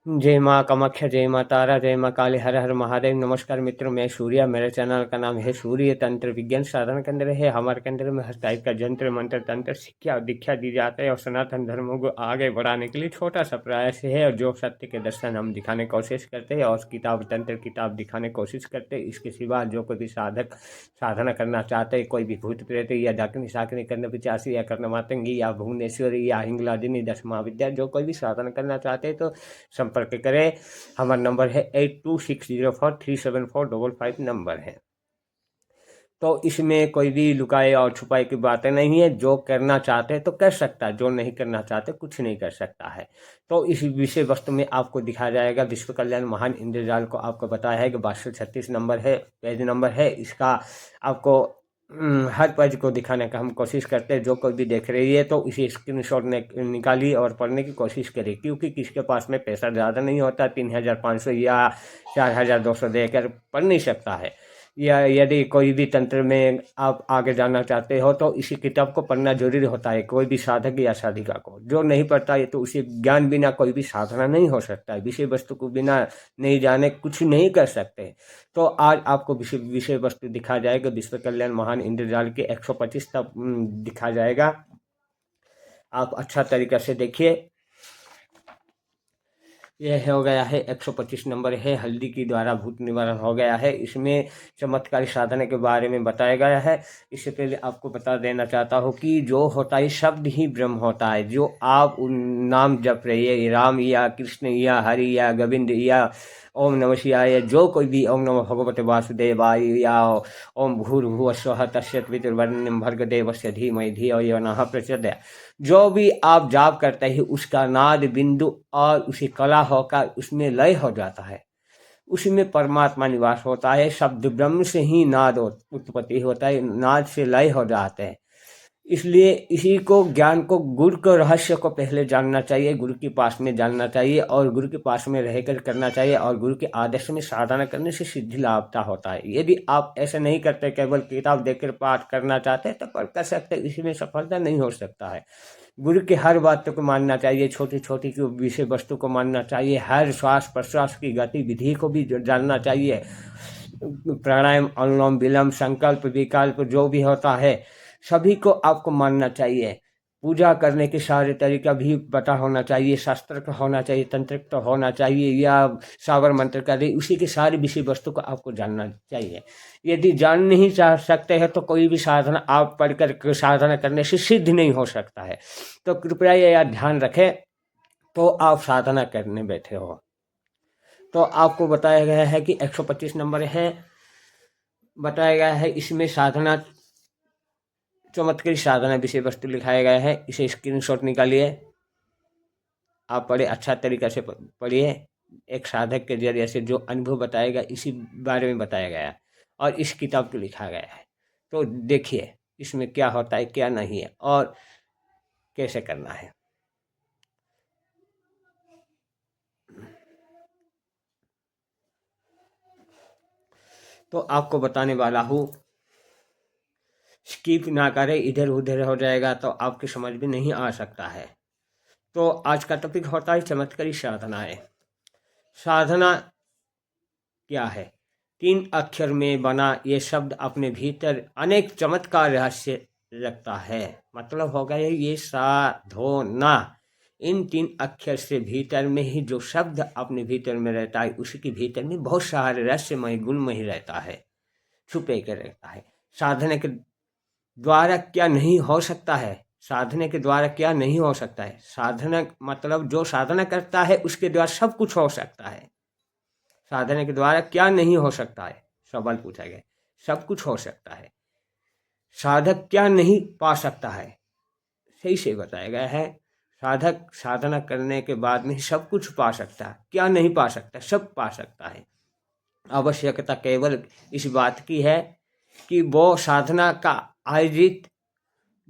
जय माँ कामाख्या, जय माँ तारा, जय माँ काली, हर हर महादेव। नमस्कार मित्रों, मैं सूर्या, मेरे चैनल का नाम है सूर्य तंत्र विज्ञान साधन केंद्र है। हमारे केंद्र में हर टाइप का जंत्र मंत्र तंत्र शिक्षा और दीक्षा दी जाता है और सनातन धर्म को आगे बढ़ाने के लिए छोटा सा प्रयास है और जो सत्य के दर्शन हम दिखाने की कोशिश करते हैं और किताब तंत्र किताब दिखाने की कोशिश करते हैं। इसके सिवा जो कोई भी साधक साधना करना चाहते हैं, कोई भी भूत प्रेत या डाकिनी शाकिनी कर्ण पिचासी या कर्ण मातंगी या भुवनेश्वरी या हिंगलादिनी 10 महाविद्या जो कोई भी साधना करना चाहते हैं तो संपर्क करें। हमारा नंबर है 8260437455 नंबर है। तो इसमें कोई भी लुकाए और छुपाए की बातें नहीं है। जो करना चाहते हैं तो कर सकता है, जो नहीं करना चाहते कुछ नहीं कर सकता है। तो इस विषय वस्तु में आपको दिखाया जाएगा विश्व कल्याण महान इंद्रजाल को आपको बताया है कि 536 नंबर है, पेज नंबर है इसका। आपको हर पेज को दिखाने का हम कोशिश करते हैं। जो कोई भी देख रही है तो इसे स्क्रीनशॉट निकालिए और पढ़ने की कोशिश करिए, क्योंकि किसके पास में पैसा ज़्यादा नहीं होता, 3500 या 4200 देकर पढ़ नहीं सकता है। या यदि कोई भी तंत्र में आप आगे जाना चाहते हो तो इसी किताब को पढ़ना जरूरी होता है, कोई भी साधक या साधिका को। जो नहीं पढ़ता है तो उसे ज्ञान बिना कोई भी साधना नहीं हो सकता है। विषय वस्तु को बिना नहीं जाने कुछ नहीं कर सकते। तो आज आपको विषय विषय वस्तु दिखाया जाएगा विश्व कल्याण महान इंद्रजाल के 125 तक दिखाया जाएगा। आप अच्छा तरीका से देखिए। यह हो गया है 125 नंबर है, हल्दी की द्वारा भूत निवारण हो गया है। इसमें चमत्कारी साधना के बारे में बताया गया है। इससे पहले आपको बता देना चाहता हूँ कि जो होता है शब्द ही ब्रह्म होता है। जो आप नाम जप रही है, राम या कृष्ण या हरि या गोविंद या ओम नमः शिवाय, जो कोई भी ओम नमः भगवते वासुदेवाय या ओम भूर्भुवः स्वः तस्सवितुर्वरेण्यं भर्गदेवस्य धीमहि धियो यो नः प्रचोदयात्, जो भी आप जाप करते हैं उसका नाद बिंदु और उसी कला होकर उसमें लय हो जाता है। उसमें परमात्मा निवास होता है। शब्द ब्रह्म से ही नाद उत्पत्ति होता है, नाद से लय हो जाते हैं। इसलिए इसी को ज्ञान को गुरु के रहस्य को पहले जानना चाहिए, गुरु के पास में जानना चाहिए और गुरु के पास में रहकर करना चाहिए। और गुरु के आदर्श में साधना करने से सिद्धि लाभता होता है। यदि आप ऐसा नहीं करते, केवल किताब देखकर पाठ करना चाहते हैं तो कर सकते, इसमें सफलता नहीं हो सकता है। गुरु की हर बात को मानना चाहिए, छोटी छोटी की विषय वस्तु को मानना चाहिए, हर श्वास प्रश्वास की गतिविधि को भी जानना चाहिए। प्राणायाम, अनुलोम विलोम, संकल्प विकल्प जो भी होता है सभी को आपको मानना चाहिए। पूजा करने के सारे तरीका भी पता होना चाहिए, शास्त्र का होना चाहिए, तंत्रिक तो होना चाहिए या सावर मंत्र का, उसी की सारी विषय वस्तु को आपको जानना चाहिए। यदि जान नहीं चाह सकते हैं तो कोई भी साधना आप पढ़कर साधना करने से सिद्ध नहीं हो सकता है। तो कृपया यह ध्यान रखें। तो आप साधना करने बैठे हो तो आपको बताया गया है कि 125 नंबर है, बताया गया है इसमें साधना चमत्कारी साधना विषय वस्तु लिखाया गया है। इसे स्क्रीनशॉट निकालिए, आप पढ़े, अच्छा तरीका से पढ़िए। एक साधक के जरिए से जो अनुभव बताएगा इसी बारे में बताया गया है और इस किताब को लिखा गया है। तो देखिए इसमें क्या होता है क्या नहीं है और कैसे करना है। तो आपको बताने वाला हूँ, स्किप ना करें, इधर उधर हो जाएगा तो आपकी समझ में नहीं आ सकता है। तो आज का टॉपिक होता है चमत्कारी साधनाएं। साधना क्या है? 3 अक्षर में बना ये शब्द अपने भीतर अनेक चमत्कार रहस्य रखता है। मतलब होगा ये साधना। इन 3 अक्षर से भीतर में ही जो शब्द अपने भीतर में रहता है उसके भीतर में बहुत सारे रहस्यमय गुणमय रहता है, छुपे के रहता है। साधना के द्वारा क्या नहीं हो सकता है? साधना के द्वारा क्या नहीं हो सकता है? साधना मतलब जो साधना करता है उसके द्वारा सब कुछ हो सकता है। साधना के द्वारा क्या नहीं हो सकता है? सवाल पूछा गया। सब कुछ हो सकता है। साधक क्या नहीं पा सकता है? सही से बताया गया है। साधक साधना करने के बाद में सब कुछ पा सकता है। क्या नहीं पा सकता? सब पा सकता है। आवश्यकता केवल इस बात की है कि वो साधना का आयोजित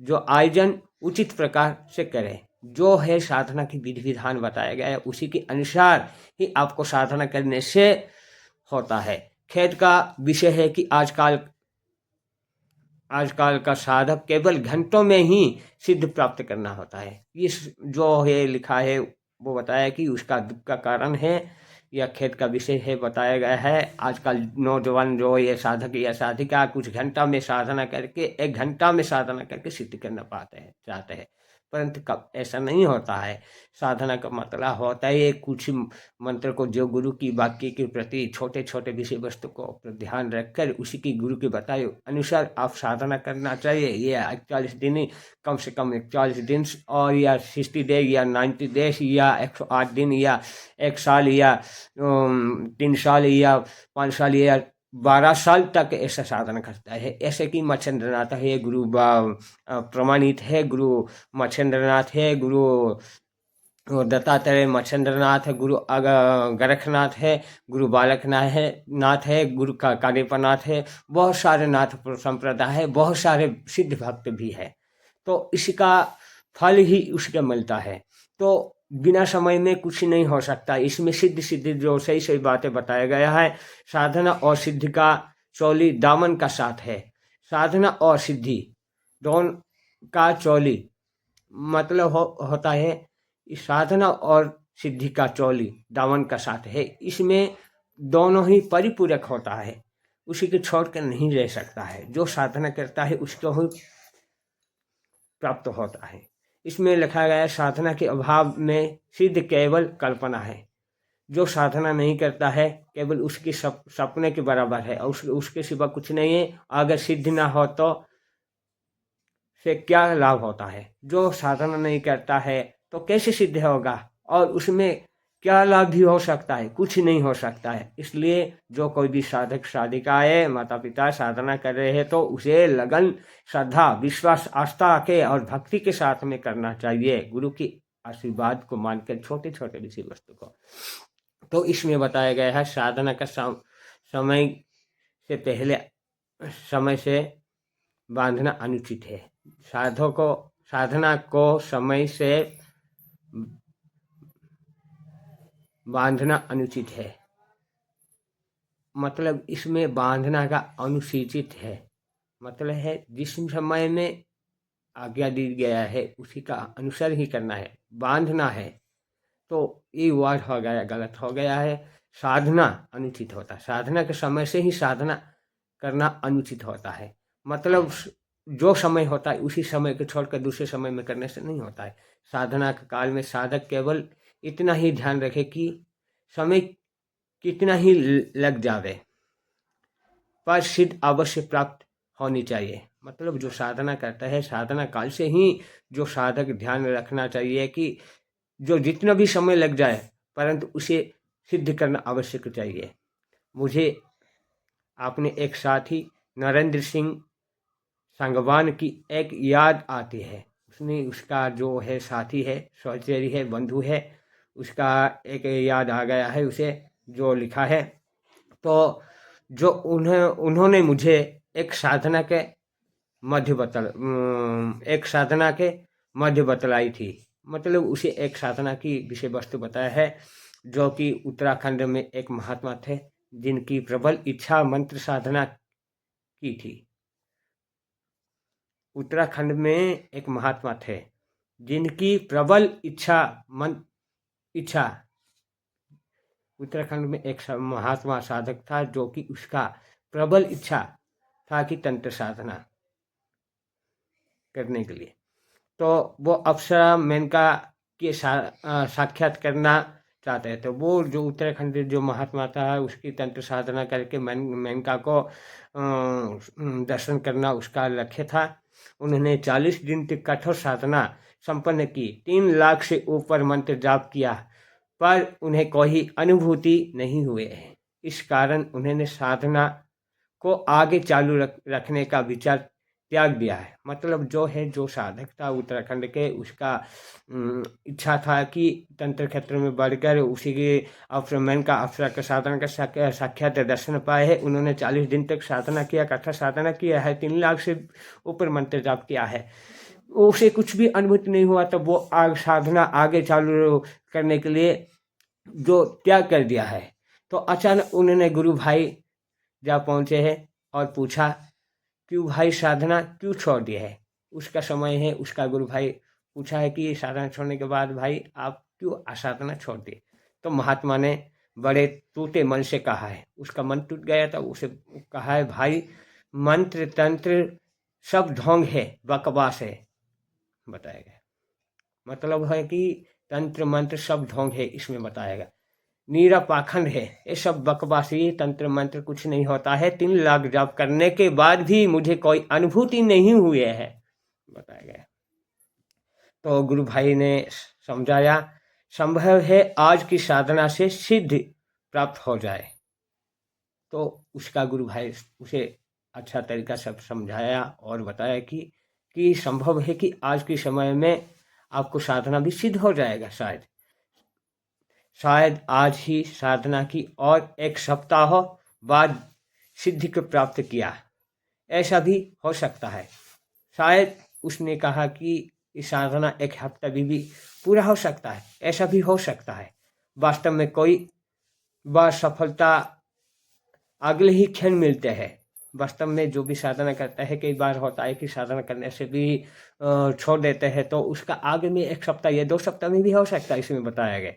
जो आयोजन उचित प्रकार से करें। जो है साधना की विधि विधान बताया गया है उसी के अनुसार ही आपको साधना करने से होता है। खेद का विषय है कि आजकल का साधक केवल घंटों में ही सिद्ध प्राप्त करना होता है। इस जो है लिखा है वो बताया कि उसका दुख का कारण है या खेद का विषय है बताया गया है। आजकल नौजवान जो ये साधक या साधिका कुछ घंटा में साधना करके 1 घंटा में साधना करके सिद्ध करना पाते हैं चाहते हैं, परंतु कब ऐसा नहीं होता है। साधना का मतलब होता है ये कुछ मंत्र को जो गुरु की वाक्य के प्रति छोटे छोटे विषय वस्तु को ध्यान रखकर उसी की गुरु के बताए अनुसार आप साधना करना चाहिए। ये 41 दिन ही, कम से कम 41 दिन और या 60 डे या 90 डेज या 108 दिन या 1 साल या 3 साल या 5 साल या 12 साल तक ऐसा साधना करता है। ऐसे कि मच्छेंद्रनाथ है गुरु प्रमाणित है, गुरु मच्छेंद्रनाथ है, गुरु दत्तात्रेय मच्छेंद्रनाथ है, गुरु गोरखनाथ है, गुरु नाथ है, गुरु का कालीपनाथ है, बहुत सारे नाथ संप्रदाय है, बहुत सारे सिद्ध भक्त भी है। तो इसका फल ही उसके मिलता है। तो बिना समय में कुछ नहीं हो सकता। इसमें सिद्ध सिद्ध जो सही सही बातें बताया गया है। साधना और सिद्धि का चोली दामन का साथ है। साधना और सिद्धि दोनों का चोली मतलब होता है साधना और सिद्धि का चोली दामन का साथ है। इसमें दोनों ही परिपूरक होता है, उसी को छोड़कर नहीं रह सकता है। जो साधना करता है उसको ही प्राप्त होता है। इसमें लिखा गया साधना के अभाव में सिद्ध केवल कल्पना है। जो साधना नहीं करता है केवल उसके सपने के बराबर है और उसके सिवा कुछ नहीं है। अगर सिद्ध ना हो तो से क्या लाभ होता है। जो साधना नहीं करता है तो कैसे सिद्ध होगा और उसमें क्या लाभ भी हो सकता है, कुछ नहीं हो सकता है। इसलिए जो कोई भी साधक साधिकाएं माता पिता साधना कर रहे हैं तो उसे लगन श्रद्धा विश्वास आस्था के और भक्ति के साथ में करना चाहिए, गुरु की आशीर्वाद को मानकर छोटे छोटे विषय वस्तु को। तो इसमें बताया गया है साधना का समय से पहले समय से बांधना अनुचित है। साधना को समय से बांधना अनुचित है, मतलब इसमें बांधना का अनुचित है, मतलब है जिस समय में आज्ञा दी गया है उसी का अनुसार ही करना है। बांधना है तो ये वर्ड हो गया, गलत हो गया है। साधना अनुचित होता है, साधना के समय से ही साधना करना अनुचित होता है। मतलब जो समय होता है उसी समय को छोड़कर दूसरे समय में करने से नहीं होता है। साधना के काल में साधक केवल इतना ही ध्यान रखे कि समय कितना ही लग जावे पर सिद्ध अवश्य प्राप्त होनी चाहिए। मतलब जो साधना करता है साधना काल से ही जो साधक ध्यान रखना चाहिए कि जो जितना भी समय लग जाए परंतु उसे सिद्ध करना आवश्यक चाहिए। मुझे अपने एक साथी नरेंद्र सिंह संगवान की एक याद आती है। उसका जो है साथी है, सहचरी है, बंधु है, उसका एक याद आ गया है उसे जो लिखा है। तो जो उन्होंने मुझे एक साधना के मध्य बतलाई थी। मतलब उसे एक साधना की विषय वस्तु बताया है जो कि उत्तराखंड में एक महात्मा थे जिनकी प्रबल इच्छा मंत्र साधना की थी। उत्तराखंड में एक महात्मा थे जिनकी प्रबल इच्छा उत्तराखंड में एक महात्मा साधक था जो कि उसका प्रबल इच्छा था कि तंत्र साधना करने के लिए। तो वो अप्सरा मेनका के साक्षात करना चाहते थे। वो जो उत्तराखंड जो महात्मा था उसकी तंत्र साधना करके मेनका को दर्शन करना उसका लक्ष्य था। उन्होंने 40 दिन तक कठोर साधना संपन्न की, 3 लाख से ऊपर मंत्र जाप किया पर उन्हें कोई अनुभूति नहीं हुए। इस कारण उन्होंने साधना को आगे चालू रखने का विचार त्याग दिया है। मतलब जो है जो साधक था उत्तराखंड के उसका इच्छा था कि तंत्र क्षेत्र में बढ़कर उसी के अप्सरा का साधना का साक्षात दर्शन पाए है। उन्होंने 40 दिन तक साधना किया, कठोर साधना किया है, 3 लाख से ऊपर मंत्र जाप किया है, उसे कुछ भी अनुभूति नहीं हुआ। तो वो साधना आगे चालू करने के लिए जो त्याग कर दिया है। तो अचानक उन्होंने गुरु भाई जा पहुँचे हैं और पूछा क्यों भाई साधना क्यों छोड़ दिया है। उसका समय है, उसका गुरु भाई पूछा है कि साधना छोड़ने के बाद भाई आप क्यों साधना छोड़ दी? तो महात्मा ने बड़े टूटे मन से कहा है, उसका मन टूट गया था। उसे कहा है, भाई मंत्र तंत्र सब ढोंग है, बकवास है, बताया गया। मतलब है कि तंत्र मंत्र सब ढोंग है, इसमें बताया गया। नीरा पाखंड है, ये सब बकवास, ये तंत्र मंत्र कुछ नहीं होता है। 3 लाख जाप करने के बाद भी मुझे कोई अनुभूति नहीं हुई है, बताया गया। तो गुरु भाई ने समझाया, संभव है आज की साधना से सिद्धि प्राप्त हो जाए। तो उसका गुरु भाई उसे अच्छा तरीका सब समझाया और बताया कि संभव है कि आज के समय में आपको साधना भी सिद्ध हो जाएगा। शायद आज ही साधना की और 1 सप्ताह बाद सिद्धि को प्राप्त किया, ऐसा भी हो सकता है। शायद उसने कहा कि इस साधना 1 हफ्ता भी पूरा हो सकता है, ऐसा भी हो सकता है। वास्तव में कोई बार सफलता अगले ही क्षण मिलते हैं। वास्तव में जो भी साधना करता है, कई बार होता है कि साधना करने से भी छोड़ देते हैं, तो उसका आगे में 1 सप्ताह या 2 सप्ताह में भी हो सकता है, इसमें बताया गया।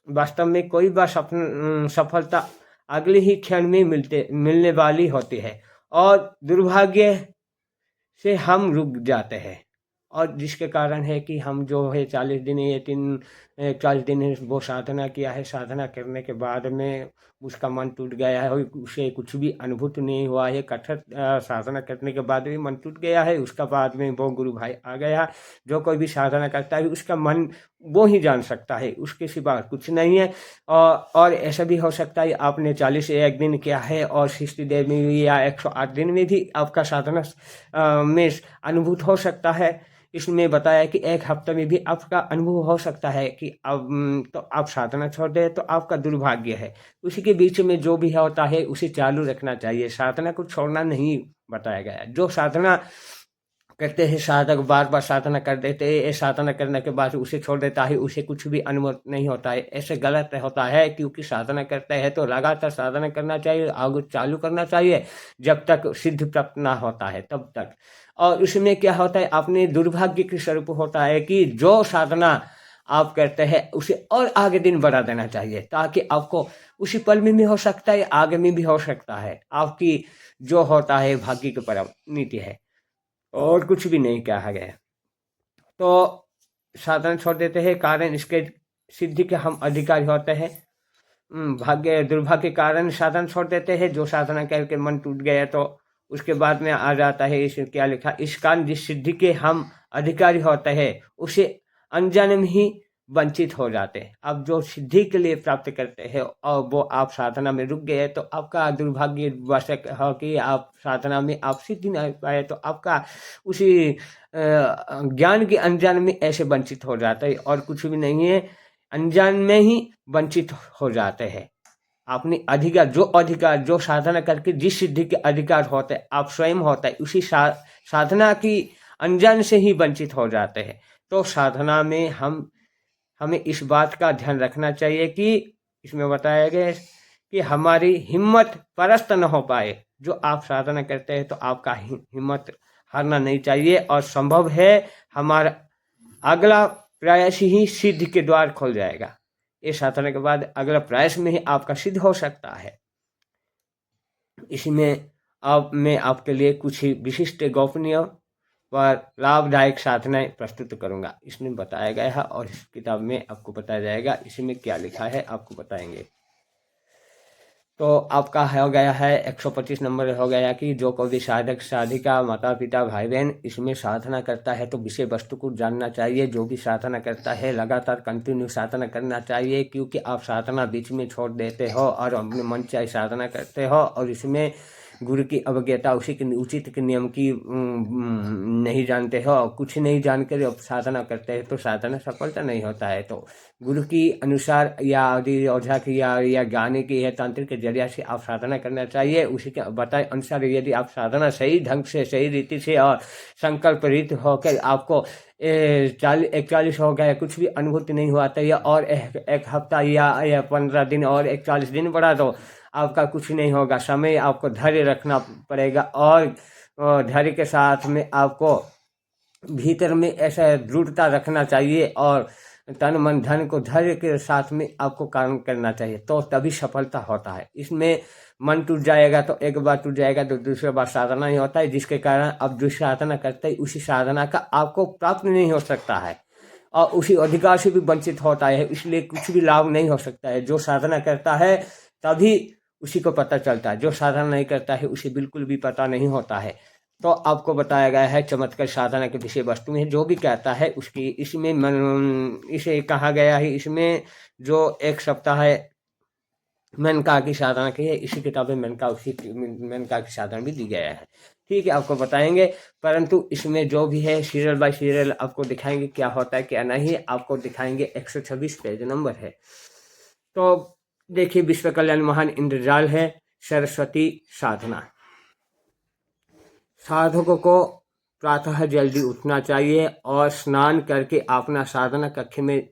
वास्तव में कोई बार सफलता अगले ही क्षण में मिलने वाली होती है और दुर्भाग्य से हम रुक जाते हैं। और जिसके कारण है कि हम जो है 40 दिन या 40 दिन वो साधना किया है, साधना करने के बाद में उसका मन टूट गया है और उसे कुछ भी अनुभूति नहीं हुआ है। कठोर साधना करने के बाद भी मन टूट गया है, उसका बाद में वो गुरु भाई आ गया। जो कोई भी साधना करता है उसका मन वो ही जान सकता है, उसके सिवा कुछ नहीं है। और ऐसा भी हो सकता है आपने 41 दिन किया है और 60 देर में भी या 108 दिन में भी आपका साधना में अनुभूत हो सकता है। इसमें बताया कि 1 हफ्ते में भी आपका अनुभव हो सकता है कि अब तो आप साधना छोड़ दें तो आपका दुर्भाग्य है। उसी के बीच में जो भी होता है उसे चालू रखना चाहिए, साधना को छोड़ना नहीं बताया गया। जो साधना करते हैं साधक बार बार साधना कर देते हैं, ये साधना करने के बाद उसे छोड़ देता है, उसे कुछ भी अनुभव नहीं होता है, ऐसे गलत होता है। क्योंकि साधना करते हैं तो लगातार साधना करना चाहिए, आगे चालू करना चाहिए जब तक सिद्ध प्राप्त ना होता है तब तक। और उसमें क्या होता है, अपने दुर्भाग्य के स्वरूप होता है कि जो साधना आप करते हैं उसे और आगे दिन बढ़ा देना चाहिए, ताकि आपको उसी पल में भी हो सकता है, आगे में भी हो सकता है। आपकी जो होता है भाग्य की परिणति है और कुछ भी नहीं कहा गया। तो साधना छोड़ देते हैं, कारण इसके सिद्धि के हम अधिकारी होते हैं। भाग्य दुर्भाग्य के कारण साधना छोड़ देते हैं। जो साधना करके मन टूट गया तो उसके बाद में आ जाता है, इस क्या लिखा, इस कारण जिस सिद्धि के हम अधिकारी होते हैं उसे अनजाने में ही वंचित हो जाते हैं। अब जो सिद्धि के लिए प्राप्त करते हैं और वो आप साधना में रुक गए तो आपका दुर्भाग्यवश हो कि आप साधना में आप सिद्धि नहीं पाए, तो आपका उसी ज्ञान के अनजान में ऐसे वंचित हो जाता है और कुछ भी नहीं है, अनजान में ही वंचित हो जाते हैं। अपने अधिकार जो साधना करके जिस सिद्धि के अधिकार होते हैं आप स्वयं होता है, उसी साधना की अनजान से ही वंचित हो जाते हैं। तो साधना में हमें इस बात का ध्यान रखना चाहिए कि इसमें बताया गया कि हमारी हिम्मत परास्त न हो पाए। जो आप साधना करते हैं तो आपका हिम्मत हारना नहीं चाहिए और संभव है हमारा अगला प्रयास ही सिद्धि के द्वार खोल जाएगा। ये साधना के बाद अगला प्रयास में ही आपका सिद्ध हो सकता है। इसमें अब मैं आपके लिए कुछ विशिष्ट गोपनीय व लाभदायक साधनाएं प्रस्तुत करूंगा, इसमें बताया गया है और इस किताब में आपको बताया जाएगा इसमें क्या लिखा है आपको बताएंगे। तो आपका हो गया है 125 नंबर हो गया कि जो कोई भी साधक साधिका माता पिता भाई बहन इसमें साधना करता है तो विषय वस्तु को जानना चाहिए। जो भी साधना करता है लगातार कंटिन्यू साधना करना चाहिए, क्योंकि आप साधना बीच में छोड़ देते हो और अपने मन चाहे साधना करते हो और इसमें गुरु की अवज्ञता उसी के उचित के नियम की नहीं जानते हो, कुछ नहीं जानकर अब साधना करते हैं तो साधना सफलता नहीं होता है। तो गुरु की अनुसार या आदि ओझा की या ज्ञानी की या तांत्रिक के जरिया से आप साधना करना चाहिए। उसी के बताए अनुसार यदि आप साधना सही ढंग से सही रीति से और संकल्प रीत होकर आपको 41 हो गया कुछ भी अनुभूति नहीं हुआ तो या और एक हफ्ता या 15 दिन और 41 दिन बढ़ा दो, आपका कुछ नहीं होगा। समय आपको धैर्य रखना पड़ेगा और धैर्य के साथ में आपको भीतर में ऐसा दृढ़ता रखना चाहिए और तन मन धन को धैर्य के साथ में आपको काम करना चाहिए, तो तभी सफलता होता है। इसमें मन टूट जाएगा तो एक बार टूट जाएगा तो दूसरी बार साधना ही होता है, जिसके कारण अब जो साधना करते हैं उसी साधना का आपको प्राप्त नहीं हो सकता है और उसी अधिकार से भी वंचित होता है, इसलिए कुछ भी लाभ नहीं हो सकता है। जो साधना करता है तभी उसी को पता चलता है, जो साधना नहीं करता है उसे बिल्कुल भी पता नहीं होता है। तो आपको बताया गया है चमत्कार साधना के विषय वस्तु में जो भी कहता है उसकी इसमें इसे कहा गया है। इसमें जो एक सप्ताह है मेनका की साधना की है, इसी किताब में मेनका की साधना भी दी गया है। ठीक है, आपको बताएंगे, परंतु इसमें जो भी है सीरियल बाय सीरियल आपको दिखाएंगे क्या होता है क्या नहीं, आपको दिखाएंगे। 126 पेज नंबर है। तो देखिए, विश्व कल्याण महान इंद्रजाल है सरस्वती साधना। साधकों को प्रातः जल्दी उठना चाहिए और स्नान करके अपना साधना कक्ष में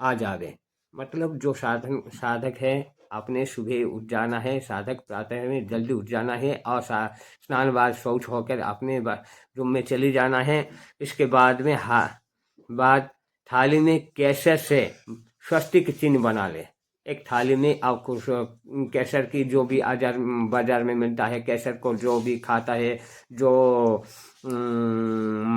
आ जावे। मतलब जो साधक है आपने सुबह उठ जाना है, साधक प्रातः में जल्दी उठ जाना है और स्नान बाद शौच होकर अपने रूम में चली जाना है। इसके बाद में बाद थाली में केसर से स्वस्तिक चिन्ह बना ले। एक थाली में आपको केसर की जो भी बाजार में मिलता है, केसर को जो भी खाता है, जो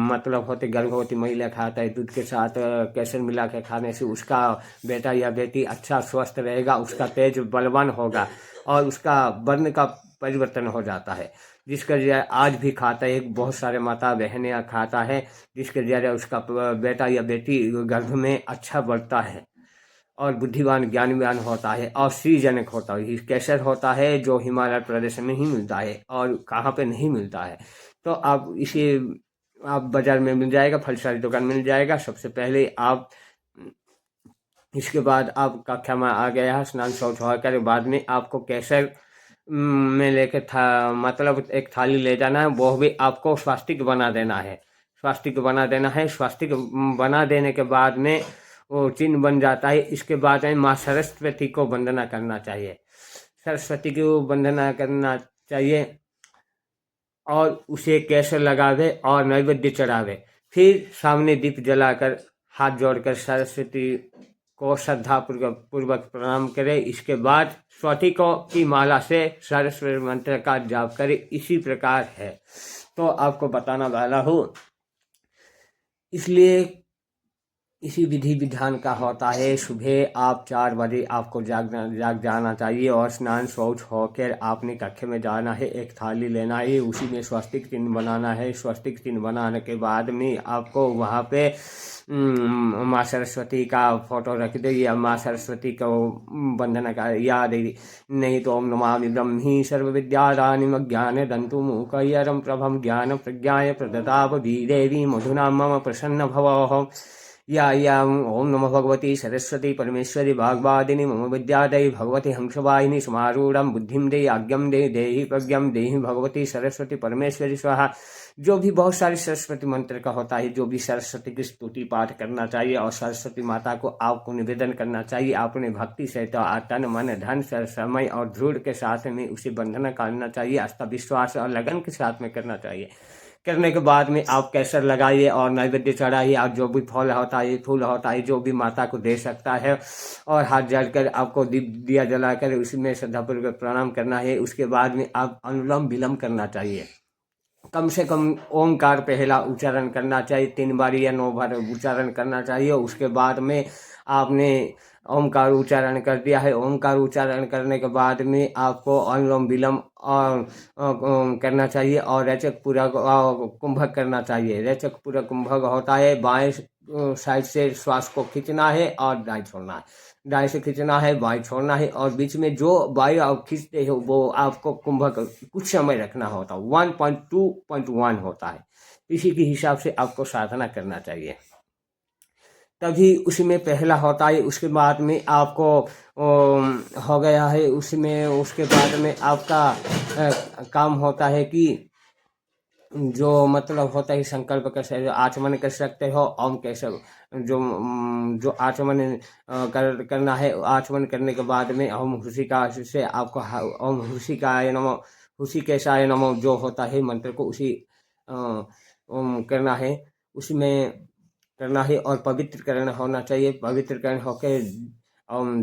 मतलब होते गर्भवती महिला खाता है, दूध के साथ केसर मिला के खाने से उसका बेटा या बेटी अच्छा स्वस्थ रहेगा, उसका तेज बलवान होगा और उसका वर्ण का परिवर्तन हो जाता है। जिसके जरिए आज भी खाता है, बहुत सारे माता बहनें खाता है, जिसके जरिए उसका बेटा या बेटी गर्भ में अच्छा बढ़ता है और बुद्धिमान ज्ञानवान होता है और श्रीजनक होता है। केसर होता है जो हिमालय प्रदेश में ही मिलता है और कहाँ पे नहीं मिलता है। तो आप इसे आप बाजार में मिल जाएगा, फल सारी दुकान मिल जाएगा। सबसे पहले आप इसके बाद आप कक्षा में आ गया है, स्नान शौच होकर बाद में आपको केसर में लेकर मतलब एक थाली ले जाना है, वो भी आपको स्वास्तिक बना देना है। स्वास्तिक बना देना है। स्वास्तिक बना देने के बाद में वो चिन्ह बन जाता है। इसके बाद में माँ सरस्वती को वंदना करना चाहिए, सरस्वती को वंदना करना चाहिए और उसे केसर लगावे और नैवेद्य चढ़ावे। फिर सामने दीप जलाकर हाथ जोड़कर सरस्वती को श्रद्धा पूर्वक प्रणाम करे। इसके बाद स्वती को की माला से सरस्वती मंत्र का जाप करे। इसी प्रकार है। तो आपको बताना वाला हूँ, इसलिए इसी विधि विधान का होता है। सुबह आप 4 बजे आपको जाग जाना चाहिए और स्नान शौच होकर आपने कक्ष में जाना है। एक थाली लेना है, उसी में स्वस्तिक चिन्ह बनाना है। स्वस्तिक चिन्ह बनाने के बाद में आपको वहाँ पे माँ सरस्वती का फोटो रख दे या माँ सरस्वती को वंदना का याद नहीं तो ओम नमामि ब्रह्मी सर्वविद्यादानीं ज्ञानदन्तुमुखयरं प्रभं ज्ञान प्रज्ञाय प्रददावधि देवी मधुना मम प्रसन्न भव। या ओम नमो भगवती सरस्वती परमेश्वरी वाग्वादिनी मम विद्यादयी भगवती हंसवाहिनी समारूढ़ बुद्धिम दे आज्ञम दे देहि प्रज्ञम देहि भगवती सरस्वती परमेश्वरी स्वाहा। जो भी बहुत सारी सरस्वती मंत्र का होता है, जो भी सरस्वती की स्तुति पाठ करना चाहिए और सरस्वती माता को आपको निवेदन करना चाहिए अपने भक्ति से, तो तन मन धन समय और दृढ़ के साथ में उसे वंदना करना चाहिए। आस्था विश्वास और लगन के साथ में करना चाहिए। करने के बाद में आप केसर लगाइए और नैवेद्य चढ़ाइए और जो भी फल होता है, फूल होता है, जो भी माता को दे सकता है और हाथ जलकर आपको दिया जलाकर उसमें श्रद्धापूर्वक प्रणाम करना है। उसके बाद में आप अनुलोम विलोम करना चाहिए। कम से कम ओंकार पहला उच्चारण करना चाहिए, 3 बार या 9 बार उच्चारण करना चाहिए। उसके बाद में आपने ओंकार उच्चारण कर दिया है। ओंकार उच्चारण करने के बाद में आपको अनुलोम विलोम और करना चाहिए और रेचक पूरा कुंभक करना चाहिए। रेचक पूरा कुंभक होता है बाएं साइड से श्वास को खींचना है और दाएं छोड़ना है, दाएं से खींचना है, बाएं छोड़ना है और बीच में जो वायु आप खींचते हो वो आपको कुंभक कुछ समय रखना होता है। 1.2.1 होता है। इसी के हिसाब से आपको साधना करना चाहिए, तभी उसमें पहला होता है। उसके बाद में आपको हो गया है उसमें, उसके बाद में आपका काम होता है कि जो मतलब होता है संकल्प कर आचमन कर सकते हो। ओम कैसे जो आचमन करना है, आचमन करने के बाद में ओम हुसिका से आपको ओम हुसिकाय नमो, हुसिकेशाय नमो जो होता है मंत्र को उसी करना है। उसमें करना है और पवित्रकरण होना चाहिए। पवित्रकरण होकर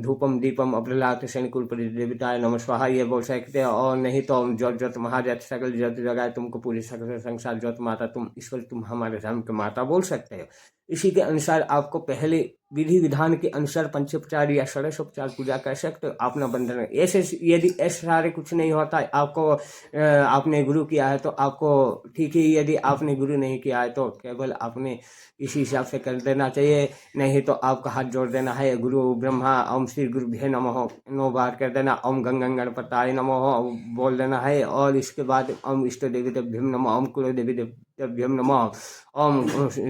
धूपम दीपम अप्रहलाद शनिकुल देवताय नमः स्वाहा ये बोल सकते हैं। और नहीं तो ज्योत ज्योत महाजत सकल ज्योत जगाए तुमको पूरी सकल संसार ज्योत माता तुम ईश्वर तुम हमारे धर्म के माता बोल सकते हो। इसी के अनुसार आपको पहले विधि विधान के अनुसार पंचोपचार या षोडशोपचार पूजा कर सकते हो। अपना बंधन ऐसे यदि ऐसे सारे कुछ नहीं होता है आपको आपने गुरु किया है तो आपको ठीक है, यदि आपने गुरु नहीं किया है तो केवल आपने इसी हिसाब से कर देना चाहिए। नहीं तो आपका हाथ जोड़ देना है गुरु ब्रह्मा ओम श्री गुरु भे नमः 9 बार कर देना। ओम गंगं गणपताय नमः बोल देना है। और इसके बाद ओम इष्ट देवी देव्यम नमः ओम कुल देवी देव्यम नमः ओम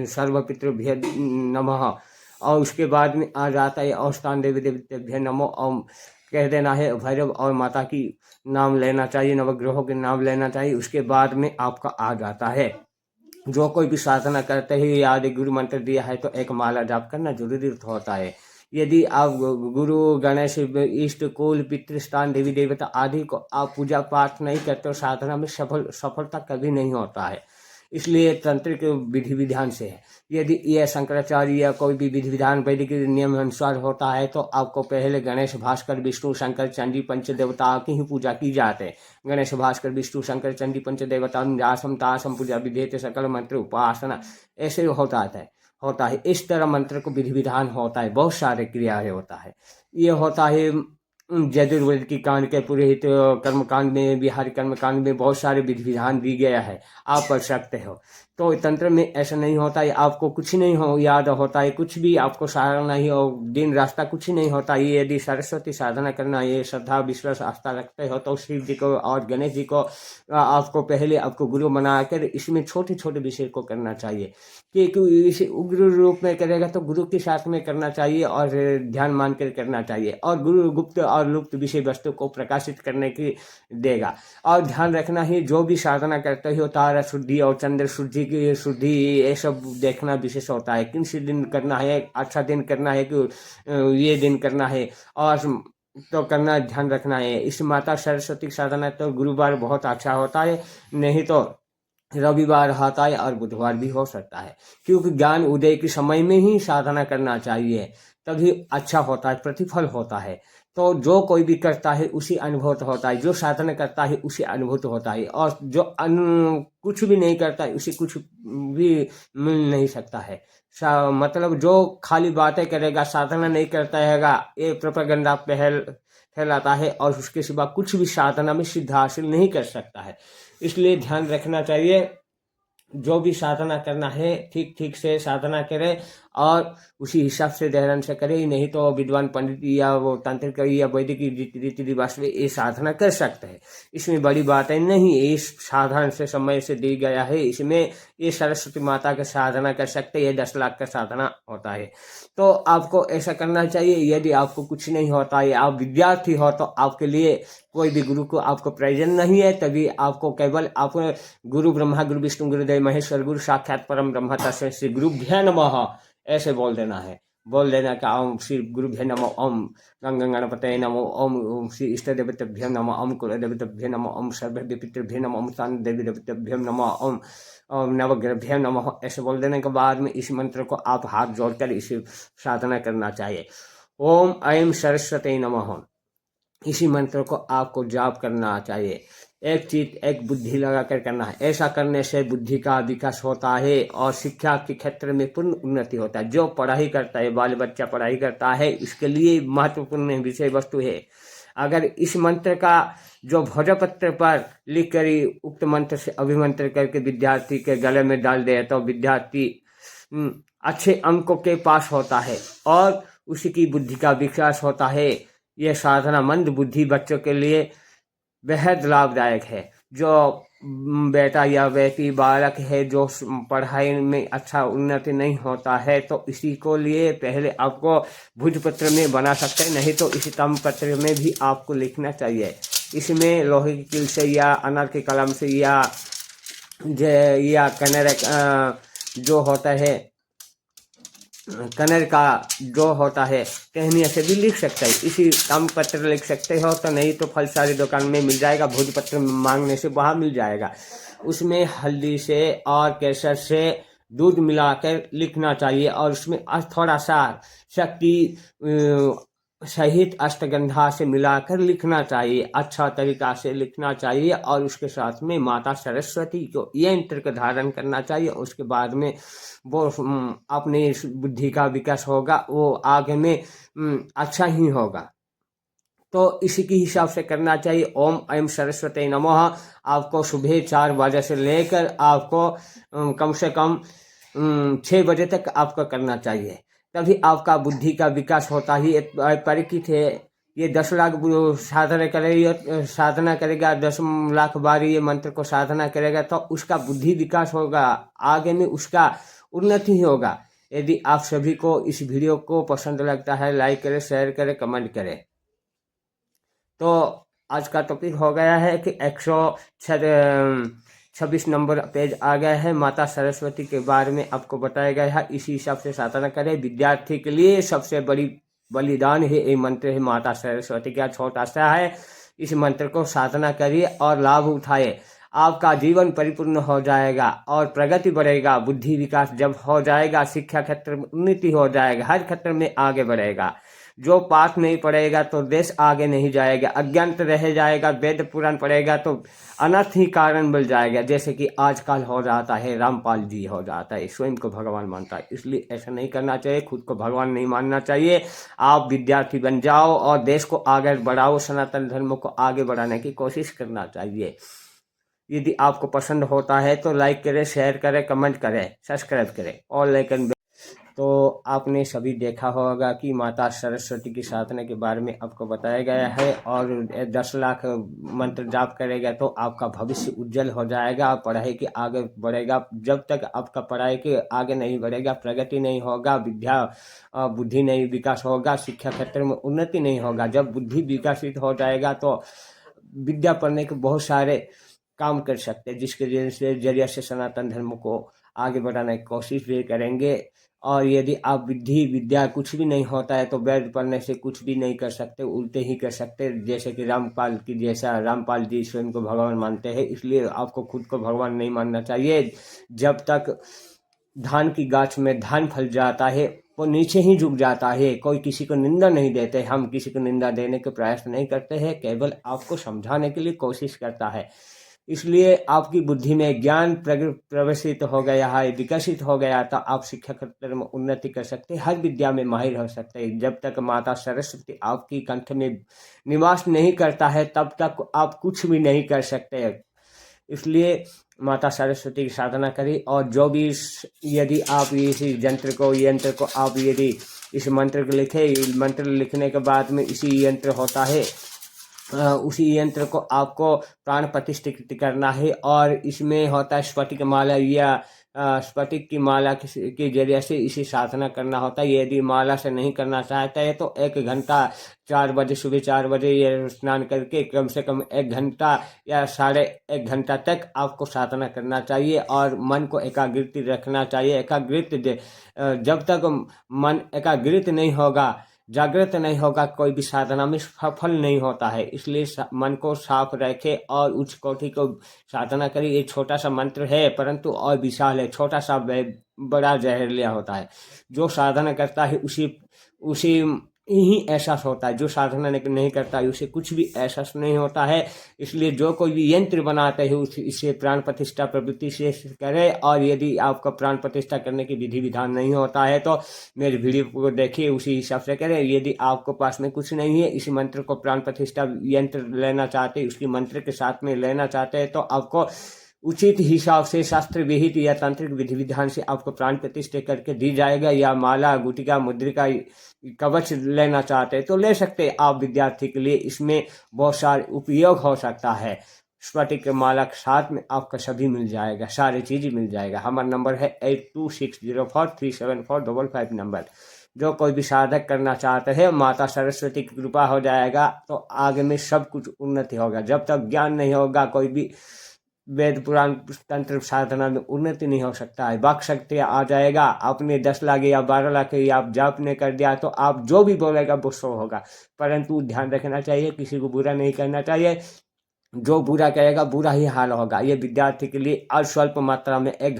सर्वपितृभ्य नमः। और उसके बाद में आ जाता है और स्थान देवी देव्य नमो ओम कह देना है। भैरव और माता की नाम लेना चाहिए, नवग्रहों के नाम लेना चाहिए। उसके बाद में आपका आ जाता है जो कोई भी साधना करते ही आदि गुरु मंत्र दिया है तो एक माला जाप करना जरूरी होता है। यदि आप गुरु गणेश इष्ट कुल पितृस्थान देवी देवता आदि को आप पूजा पाठ नहीं करते हो साधना में सफलता कभी नहीं होता है। इसलिए तंत्रिक विधि विधान से है। यदि यह शंकराचार्य या कोई भी विधि विधान वैदिक नियम अनुसार होता है तो आपको पहले गणेश भास्कर विष्णु शंकर चंडी पंच देवताओं की ही पूजा की जाती है। गणेश भास्कर विष्णु शंकर चंडी पंच देवता दासम तासम पूजा विधेयत सकल मंत्र उपासना ऐसे होता है। इस तरह मंत्र को विधि विधान होता है, बहुत सारे क्रियाएं होता है। ये होता है यजुर्वेद की कांड के पुरोहित कर्मकांड में बिहारी कर्मकांड में बहुत सारे विधि विधान दी गया है, आप पढ़ सकते हो। तो तंत्र में ऐसा नहीं होता है आपको कुछ नहीं हो याद होता है, कुछ भी आपको सहारा नहीं हो दिन रास्ता कुछ नहीं होता है। यदि सरस्वती साधना करना ये श्रद्धा विश्वास आस्था रखते हो तो शिव जी को और गणेश जी को आपको पहले आपको गुरु बनाकर इसमें छोटे छोटे विषय को करना चाहिए। क्योंकि इसे उग्र रूप में करेगा तो गुरु के साथ में करना चाहिए और ध्यान मान कर करना चाहिए और गुरु गुप्त और लुप्त विषय वस्तु को प्रकाशित करने की देगा। और ध्यान रखना ही जो भी साधना करते हो तारा शुद्धि और चंद्र शुद्धि की शुद्धि ये सब देखना विशेष होता है। किन से दिन करना है, अच्छा दिन करना है कि ये दिन करना है और तो करना ध्यान रखना है। इस माता सरस्वती साधना तो गुरुवार बहुत अच्छा होता है, नहीं तो रविवार होता है और बुधवार भी हो सकता है। क्योंकि ज्ञान उदय के समय में ही साधना करना चाहिए, तभी अच्छा होता है, प्रतिफल होता है। तो जो कोई भी करता है उसी अनुभूत होता है, जो साधना करता है उसी अनुभूत होता है। और जो कुछ भी नहीं करता है उसे कुछ भी मिल नहीं सकता है। मतलब जो खाली बातें करेगा साधना नहीं करता हैगा ये प्रोपेगेंडा फैलाता है और उसके सिवा कुछ भी साधना में सिद्ध हासिल नहीं कर सकता है। इसलिए ध्यान रखना चाहिए जो भी साधना करना है ठीक ठीक से साधना करे और उसी हिसाब से ध्यान से करे ही, नहीं तो विद्वान पंडित या वो तांत्रिक या वैदिक रीति रिवाज में ये साधना कर सकते हैं। इसमें बड़ी बातें नहीं, इस साधन से समय से दी गया है। इसमें ये सरस्वती माता का साधना कर सकते हैं, ये 10 लाख का साधना होता है। तो आपको ऐसा करना चाहिए। यदि आपको कुछ नहीं होता है, आप विद्यार्थी हो तो आपके लिए कोई भी गुरु को आपको प्रयोजन नहीं है, तभी आपको केवल आप गुरु ब्रह्मा गुरु विष्णु गुरुदेव महेश्वर गुरु साक्षात परम ब्रह्म तस्मै श्री गुरुभ्यो नमः ऐसे बोल देना है। बोल देना कि ओम श्री गुरुभ्यो नमः ओम गंगं गणपतये नमः ओम श्री इष्ट देवतेभ्यो नमः ओम कुल देवतेभ्यो नमः ओम सर्वेभ्यो पितृभ्यो नमः ओम स्थान देवी देवतेभ्यो नमः ओम नवग्रहभ्यो नमः ऐसे बोल देने के बाद में इस मंत्र को आप हाथ जोड़कर इसे साधना करना चाहिए। ओम ऐं सरस्वती नमः इसी मंत्र को आपको जाप करना चाहिए। एक चित्त एक बुद्धि लगाकर करना है। ऐसा करने से बुद्धि का विकास होता है और शिक्षा के क्षेत्र में पूर्ण उन्नति होता है। जो पढ़ाई करता है, बाल बच्चा पढ़ाई करता है, इसके लिए महत्वपूर्ण विषय वस्तु है। अगर इस मंत्र का जो भोजपत्र पर लिख कर उक्त मंत्र से अभिमंत्र करके विद्यार्थी के गले में डाल दे तो विद्यार्थी अच्छे अंकों के पास होता है और उसकी बुद्धि का विकास होता है। यह साधना मंद बुद्धि बच्चों के लिए बेहद लाभदायक है। जो बेटा या बेटी बालक है जो पढ़ाई में अच्छा उन्नति नहीं होता है तो इसी को लिए पहले आपको भोजपत्र में बना सकते हैं, नहीं तो इसी ताम्रपत्र में भी आपको लिखना चाहिए। इसमें लोहे की कील से या अनार की कलम से या कनर जो होता है कनर का जो होता है टहनिया से भी लिख सकते हैं। इसी ताम्रपत्र लिख सकते हो तो नहीं तो फल सारी दुकान में मिल जाएगा, भोजपत्र मांगने से वहाँ मिल जाएगा। उसमें हल्दी से और केसर से दूध मिलाकर लिखना चाहिए और उसमें थोड़ा सा शक्ति सहित अष्टगंधा से मिलाकर लिखना चाहिए, अच्छा तरीका से लिखना चाहिए। और उसके साथ में माता सरस्वती को ये यंत्र का धारण करना चाहिए। उसके बाद में वो अपनी बुद्धि का विकास होगा, वो आगे में अच्छा ही होगा। तो इसी के हिसाब से करना चाहिए। ओम ऐं सरस्वती नमः आपको सुबह 4 बजे से लेकर आपको कम से कम 6 बजे तक आपको करना चाहिए, तभी आपका बुद्धि का विकास होता ही। परिचित है, ये 10 लाख साधना करेगा, 10 लाख बार ये मंत्र को साधना करेगा तो उसका बुद्धि विकास होगा, आगे में उसका उन्नति ही होगा। यदि आप सभी को इस वीडियो को पसंद लगता है, लाइक करें, शेयर करें, कमेंट करें। तो आज का टॉपिक हो गया है कि 126 नंबर पेज आ गया है। माता सरस्वती के बारे में आपको बताया गया है, इसी हिसाब से साधना करें। विद्यार्थी के लिए सबसे बड़ी बलिदान है ये मंत्र है माता सरस्वती का, छोटा सा है। इस मंत्र को साधना करिए और लाभ उठाए, आपका जीवन परिपूर्ण हो जाएगा और प्रगति बढ़ेगा। बुद्धि विकास जब हो जाएगा, शिक्षा क्षेत्र में उन्नति हो जाएगा, हर क्षेत्र में आगे बढ़ेगा। जो पाठ नहीं पढ़ेगा तो देश आगे नहीं जाएगा, अज्ञात रह जाएगा। वेद पुराण पढ़ेगा तो अनर्थ ही कारण मिल जाएगा, जैसे कि आजकल हो जाता है। रामपाल जी हो जाता है, स्वयं को भगवान मानता है, इसलिए ऐसा नहीं करना चाहिए। खुद को भगवान नहीं मानना चाहिए। आप विद्यार्थी बन जाओ और देश को आगे बढ़ाओ, सनातन धर्म को आगे बढ़ाने की कोशिश करना चाहिए। यदि आपको पसंद होता है तो लाइक करें, शेयर करें, कमेंट करें, सब्सक्राइब करें और लाइकन। तो आपने सभी देखा होगा कि माता सरस्वती की साधना के बारे में आपको बताया गया है। और 10 लाख मंत्र जाप करेगा तो आपका भविष्य उज्जवल हो जाएगा, पढ़ाई के आगे बढ़ेगा। जब तक आपका पढ़ाई के आगे नहीं बढ़ेगा, प्रगति नहीं होगा, बुद्धि नहीं विकास होगा, शिक्षा क्षेत्र में उन्नति नहीं होगा। जब बुद्धि विकसित हो जाएगा तो विद्या पढ़ने के बहुत सारे काम कर सकते हैं, जिसके जरिए से सनातन धर्म को आगे बढ़ाने की कोशिश भी करेंगे। और यदि आप विद्या कुछ भी नहीं होता है तो वेद पढ़ने से कुछ भी नहीं कर सकते, उल्टे ही कर सकते। जैसे कि रामपाल जी स्वयं को भगवान मानते हैं, इसलिए आपको खुद को भगवान नहीं मानना चाहिए। जब तक धान की गाछ में धान फल जाता है वो नीचे ही झुक जाता है। कोई किसी को निंदा नहीं देते, हम किसी को निंदा देने के प्रयास नहीं करते हैं, केवल आपको समझाने के लिए कोशिश करता है। इसलिए आपकी बुद्धि में ज्ञान प्रवेशित हो गया है, विकसित हो गया, तो आप शिक्षा क्षेत्र में उन्नति कर सकते हैं, हर विद्या में माहिर हो सकते हैं। जब तक माता सरस्वती आपकी कंठ में निवास नहीं करता है तब तक आप कुछ भी नहीं कर सकते। इसलिए माता सरस्वती की साधना करें। और जो भी यदि आप इसी यंत्र को आप यदि इस मंत्र को लिखे, मंत्र लिखने के बाद में इसी यंत्र होता है, उसी यंत्र को आपको प्राण प्रतिष्ठित करना है। और इसमें होता है स्फटिक माला या स्फटिक की माला के जरिए से इसी साधना करना होता है। यदि माला से नहीं करना चाहता है तो 1 घंटा 4 बजे, सुबह 4 बजे ये स्नान करके कम से कम 1 घंटा या 1.5 घंटा तक आपको साधना करना चाहिए। और मन को एकाग्रित रखना चाहिए। जब तक मन एकाग्रित नहीं होगा, जागृत नहीं होगा, कोई भी साधना में सफल नहीं होता है। इसलिए मन को साफ रखे और उच्च कोटि को साधना करें। ये छोटा सा मंत्र है परंतु और विशाल है, छोटा सा बड़ा जहरीला होता है। जो साधना करता है उसी ही एहसास होता है, जो साधना नहीं करता है उसे कुछ भी एहसास नहीं होता है। इसलिए जो कोई भी यंत्र बनाते हैं इसे प्राण प्रतिष्ठा प्रवृत्ति से करे। और यदि आपका प्राण प्रतिष्ठा करने की विधि विधान नहीं होता है तो मेरे वीडियो को देखिए, उसी हिसाब से करें। यदि आपको पास में कुछ नहीं है, इस मंत्र को प्राण प्रतिष्ठा यंत्र लेना चाहते हैं, उसकी मंत्र के साथ में लेना चाहते हैं, तो आपको उचित हिसाब से शास्त्र विहित या तांत्रिक विधि विधान से आपको प्राण प्रतिष्ठा करके दी जाएगा। या माला, गुटिका, मुद्रिका, कवच लेना चाहते हैं तो ले सकते हैं। आप विद्यार्थी के लिए इसमें बहुत सारे उपयोग हो सकता है। स्फटिक माला के साथ में आपका सभी मिल जाएगा, सारी चीज़ मिल जाएगा। हमारा नंबर है 8260437455 नंबर। जो कोई भी साधक करना चाहते हैं, माता सरस्वती की कृपा हो जाएगा तो आगे में सब कुछ उन्नति होगा। जब तक ज्ञान नहीं होगा, कोई भी वेद पुराण तंत्र साधना में उन्नति नहीं हो सकता है। वाक शक्ति आ जाएगा, आपने 10 लाख या 12 लाख आप जाप ने कर दिया तो आप जो भी बोलेगा वो सो होगा। परंतु ध्यान रखना चाहिए, किसी को बुरा नहीं करना चाहिए। जो बुरा करेगा बुरा ही हाल होगा। ये विद्यार्थी के लिए अल्प मात्रा में 1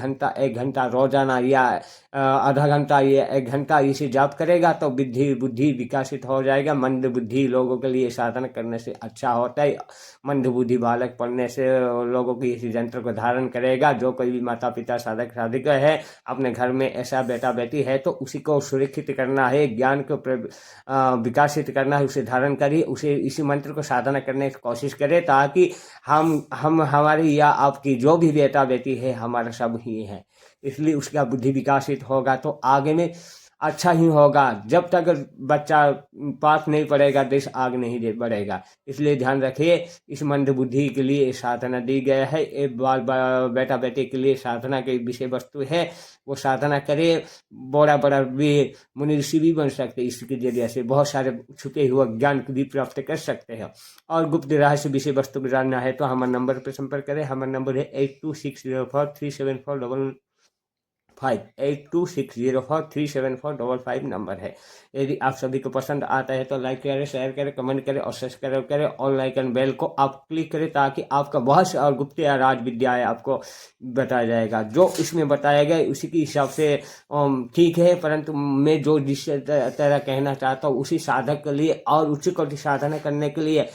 घंटा रोजाना या आधा घंटा या 1 घंटा इसे जाप करेगा तो बुद्धि बुद्धि विकसित हो जाएगा। मंद बुद्धि लोगों के लिए साधन करने से अच्छा होता है। मंद बुद्धि बालक पढ़ने से लोगों की इसी यंत्र को धारण करेगा। जो कोई भी माता पिता साधक साधिका है, अपने घर में ऐसा बेटा बेटी है तो उसी को सुरक्षित करना है, ज्ञान को विकसित करना है, उसे धारण करिए, उसे इसी मंत्र को साधना करने की कोशिश करें ताकि हम हमारी या आपकी जो भी बेटा बेटी है हमारा सब ही है। इसलिए उसका बुद्धि विकसित होगा तो आगे में अच्छा ही होगा। जब तक बच्चा पाठ नहीं पढ़ेगा देश आगे नहीं बढ़ेगा। इसलिए ध्यान रखिए, इस मंद बुद्धि के लिए साधना दी गया है। एक बेटा बेटे के लिए साधना की विषय वस्तु है, वो साधना करे। बड़ा बड़ा भी मुनि ऋषि भी बन सकते हैं। इसके जरिए से बहुत सारे छुपे हुए ज्ञान को भी प्राप्त कर सकते हैं। और गुप्त रहस्य विषय वस्तु को जानना है तो हमारे नंबर पर संपर्क करें। हमारा नंबर है 8260437455। 8260437455 नंबर है। यदि आप सभी को पसंद आता है तो लाइक करें, शेयर करें, कमेंट करें और सब्सक्राइब करें और लाइकन बेल को आप क्लिक करें ताकि आपका बहुत से और गुप्त या राज विद्या है आपको बताया जाएगा। जो इसमें बताया गया उसी के हिसाब से ठीक है, परंतु मैं जो जिस तरह कहना चाहता हूँ उसी साधक के लिए और उच्च कोटि साधना करने के लिए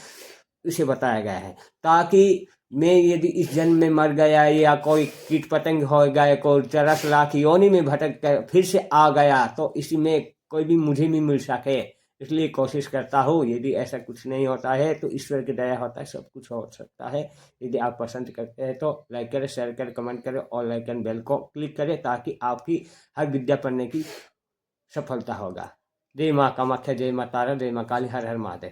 इसे बताया गया है। ताकि मैं यदि इस जन्म में मर गया या कोई कीट पतंग हो गया, कोई 84 लाख योनि में भटक कर फिर से आ गया तो इसमें कोई भी मुझे भी मिल सके, इसलिए कोशिश करता हूँ। यदि ऐसा कुछ नहीं होता है तो ईश्वर की दया होता है, सब कुछ हो सकता है। यदि आप पसंद करते हैं तो लाइक करें, शेयर करें, कमेंट करें और लाइकन बेल को क्लिक करें ताकि आपकी हर विद्या पढ़ने की सफलता होगा। जय माँ कामाख्या, जय माँ तारा, जय माँ काली, हर हर महादेव।